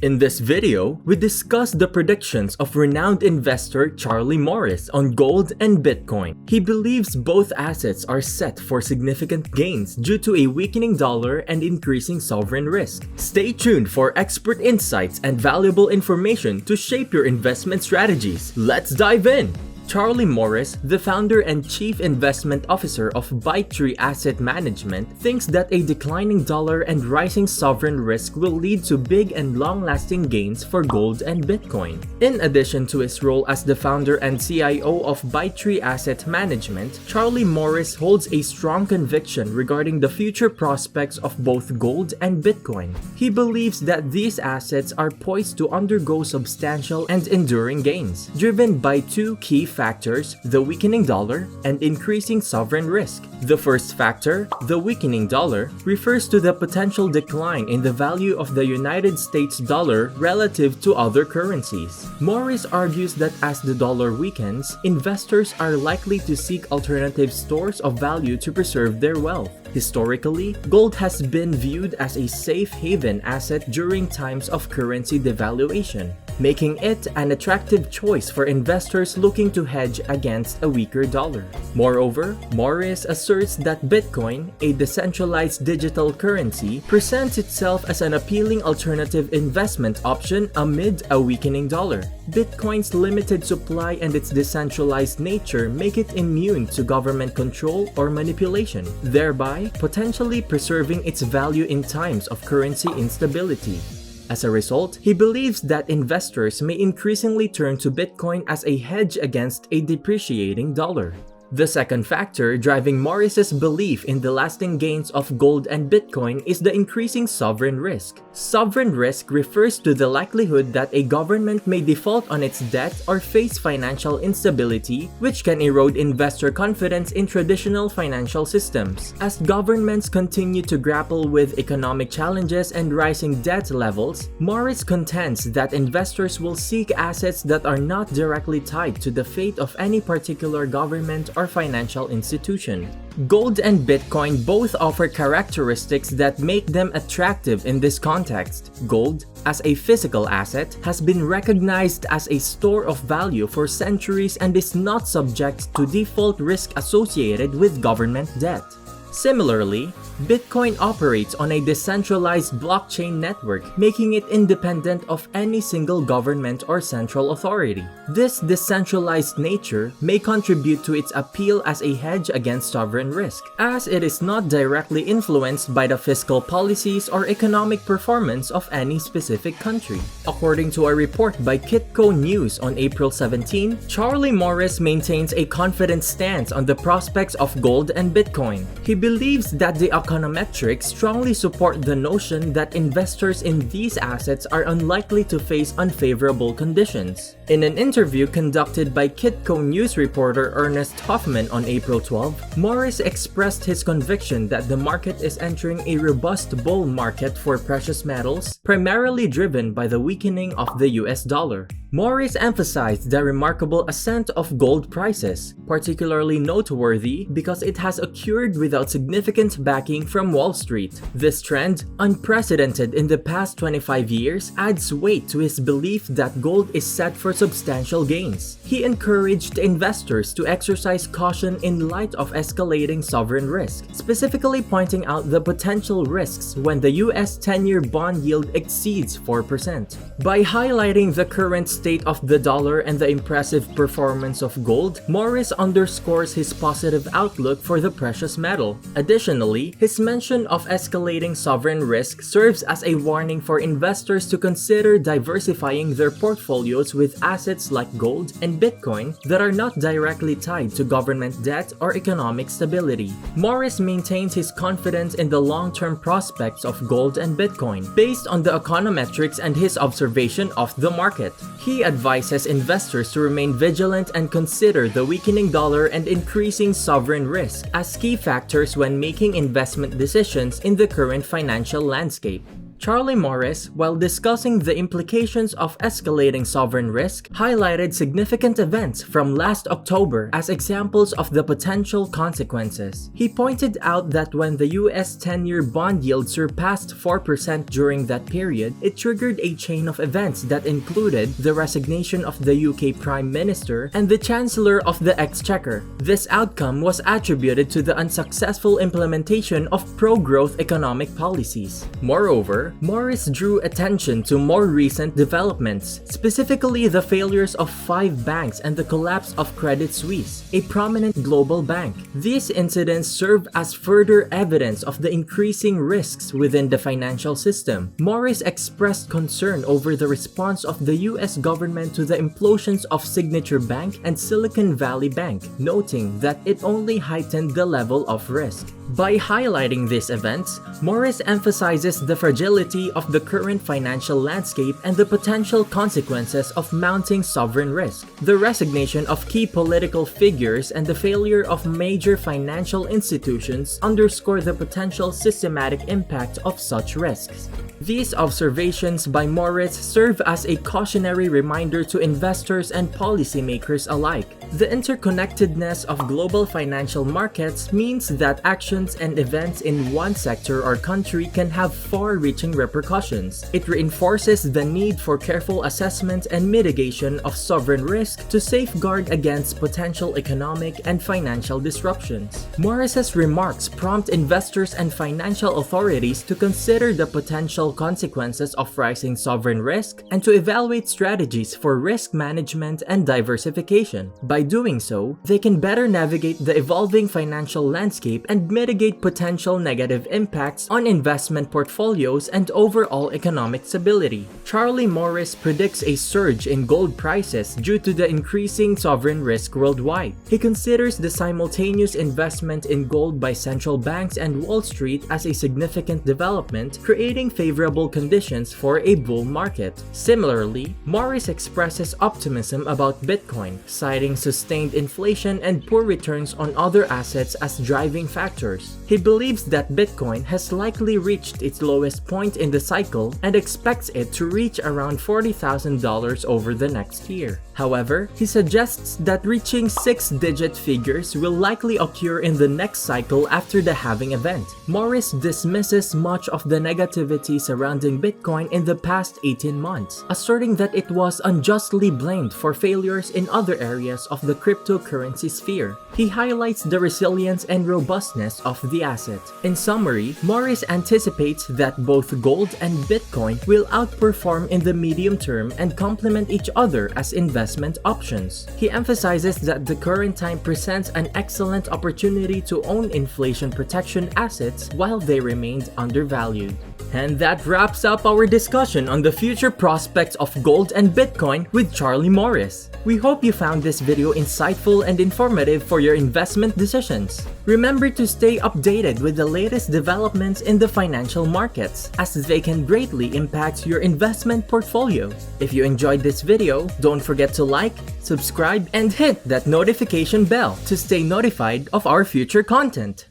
In this video, we discuss the predictions of renowned investor Charlie Morris on gold and Bitcoin. He believes both assets are set for significant gains due to a weakening dollar and increasing sovereign risk. Stay tuned for expert insights and valuable information to shape your investment strategies. Let's dive in! Charlie Morris, the founder and chief investment officer of ByteTree Asset Management, thinks that a declining dollar and rising sovereign risk will lead to big and long-lasting gains for gold and Bitcoin. In addition to his role as the founder and CIO of ByteTree Asset Management, Charlie Morris holds a strong conviction regarding the future prospects of both gold and Bitcoin. He believes that these assets are poised to undergo substantial and enduring gains, driven by two key factors, the weakening dollar and increasing sovereign risk. The first factor, the weakening dollar, refers to the potential decline in the value of the United States dollar relative to other currencies. Morris argues that as the dollar weakens, investors are likely to seek alternative stores of value to preserve their wealth. Historically, gold has been viewed as a safe haven asset during times of currency devaluation, making it an attractive choice for investors looking to hedge against a weaker dollar. Moreover, Morris asserts that Bitcoin, a decentralized digital currency, presents itself as an appealing alternative investment option amid a weakening dollar. Bitcoin's limited supply and its decentralized nature make it immune to government control or manipulation, thereby potentially preserving its value in times of currency instability. As a result, he believes that investors may increasingly turn to Bitcoin as a hedge against a depreciating dollar. The second factor driving Morris's belief in the lasting gains of gold and Bitcoin is the increasing sovereign risk. Sovereign risk refers to the likelihood that a government may default on its debt or face financial instability, which can erode investor confidence in traditional financial systems. As governments continue to grapple with economic challenges and rising debt levels, Morris contends that investors will seek assets that are not directly tied to the fate of any particular government or financial institution. Gold and Bitcoin both offer characteristics that make them attractive in this context. Gold, as a physical asset, has been recognized as a store of value for centuries and is not subject to default risk associated with government debt. Similarly, Bitcoin operates on a decentralized blockchain network, making it independent of any single government or central authority. This decentralized nature may contribute to its appeal as a hedge against sovereign risk, as it is not directly influenced by the fiscal policies or economic performance of any specific country. According to a report by Kitco News on April 17, Charlie Morris maintains a confident stance on the prospects of gold and Bitcoin. He believes that the econometrics strongly support the notion that investors in these assets are unlikely to face unfavorable conditions. In an interview conducted by Kitco News reporter Ernest Hoffman on April 12, Morris expressed his conviction that the market is entering a robust bull market for precious metals, primarily driven by the weakening of the US dollar. Morris emphasized the remarkable ascent of gold prices, particularly noteworthy because it has occurred without significant backing from Wall Street. This trend, unprecedented in the past 25 years, adds weight to his belief that gold is set for substantial gains. He encouraged investors to exercise caution in light of escalating sovereign risk, specifically pointing out the potential risks when the US 10-year bond yield exceeds 4%. By highlighting the current state of the dollar and the impressive performance of gold, Morris underscores his positive outlook for the precious metal. Additionally, his mention of escalating sovereign risk serves as a warning for investors to consider diversifying their portfolios with assets like gold and Bitcoin that are not directly tied to government debt or economic stability. Morris maintains his confidence in the long-term prospects of gold and Bitcoin based on the econometrics and his observation of the market. He advises investors to remain vigilant and consider the weakening dollar and increasing sovereign risk as key factors when making investment decisions in the current financial landscape. Charlie Morris, while discussing the implications of escalating sovereign risk, highlighted significant events from last October as examples of the potential consequences. He pointed out that when the US 10-year bond yield surpassed 4% during that period, it triggered a chain of events that included the resignation of the UK Prime Minister and the Chancellor of the Exchequer. This outcome was attributed to the unsuccessful implementation of pro-growth economic policies. Moreover, Morris drew attention to more recent developments, specifically the failures of 5 banks and the collapse of Credit Suisse, a prominent global bank. These incidents serve as further evidence of the increasing risks within the financial system. Morris expressed concern over the response of the US government to the implosions of Signature Bank and Silicon Valley Bank, noting that it only heightened the level of risk. By highlighting these events, Morris emphasizes the fragility of the current financial landscape and the potential consequences of mounting sovereign risk. The resignation of key political figures and the failure of major financial institutions underscore the potential systematic impact of such risks. These observations by Morris serve as a cautionary reminder to investors and policymakers alike. The interconnectedness of global financial markets means that actions and events in one sector or country can have far-reaching repercussions. It reinforces the need for careful assessment and mitigation of sovereign risk to safeguard against potential economic and financial disruptions. Morris's remarks prompt investors and financial authorities to consider the potential consequences of rising sovereign risk and to evaluate strategies for risk management and diversification. By doing so, they can better navigate the evolving financial landscape and mitigate potential negative impacts on investment portfolios and overall economic stability. Charlie Morris predicts a surge in gold prices due to the increasing sovereign risk worldwide. He considers the simultaneous investment in gold by central banks and Wall Street as a significant development, creating favorable conditions for a bull market. Similarly, Morris expresses optimism about Bitcoin, citing sustained inflation and poor returns on other assets as driving factors. He believes that Bitcoin has likely reached its lowest point in the cycle and expects it to reach around $40,000 over the next year. However, he suggests that reaching 6-digit figures will likely occur in the next cycle after the halving event. Morris dismisses much of the negativity surrounding Bitcoin in the past 18 months, asserting that it was unjustly blamed for failures in other areas of the cryptocurrency sphere. He highlights the resilience and robustness of the asset. In summary, Morris anticipates that both gold and Bitcoin will outperform in the medium term and complement each other as investment options. He emphasizes that the current time presents an excellent opportunity to own inflation protection assets while they remained undervalued. And that wraps up our discussion on the future prospects of gold and Bitcoin with Charlie Morris. We hope you found this video insightful and informative for your investment decisions. Remember to stay updated with the latest developments in the financial markets, as they can greatly impact your investment portfolio. If you enjoyed this video, don't forget to like, subscribe, and hit that notification bell to stay notified of our future content.